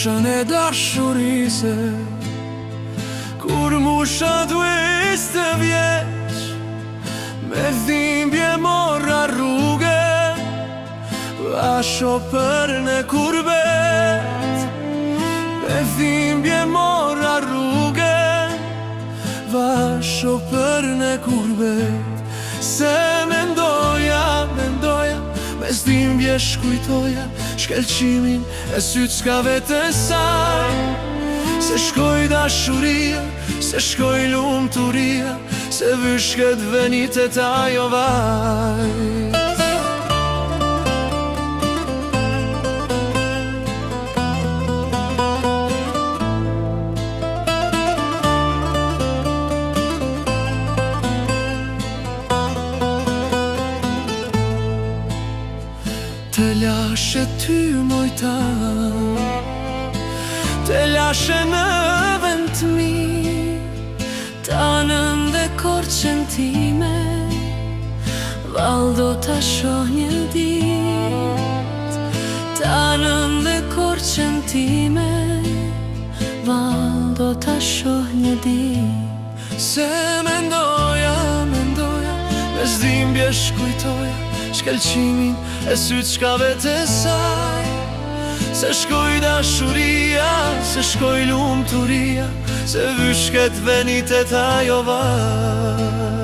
moshën e dashurise, kur musha duiste vjeç, me dhimbje mora rrugë, lasho për në kurbet. Me dhimbje mora rrugë, vasho për në kurbet. Se mendoja, mes dhimbje shkujtoja shkelqimin e sytskave të saj. Se shkoj dashuria, se shkoj lumturia, se vyshket venitet ajo vaj. Të lashe ty mojta, të lashe në vend të mirë, tanën dhe korçën time, val do ta shoh një dit. Tanën dhe korçën time, val do ta shoh një dit. Se mendoja, mes dhimbje shkujtoja shkelqimin e sytskave të saj. Se shkoj dashuria, se shkoj lumturia, se vyshket venitet ajo vaj.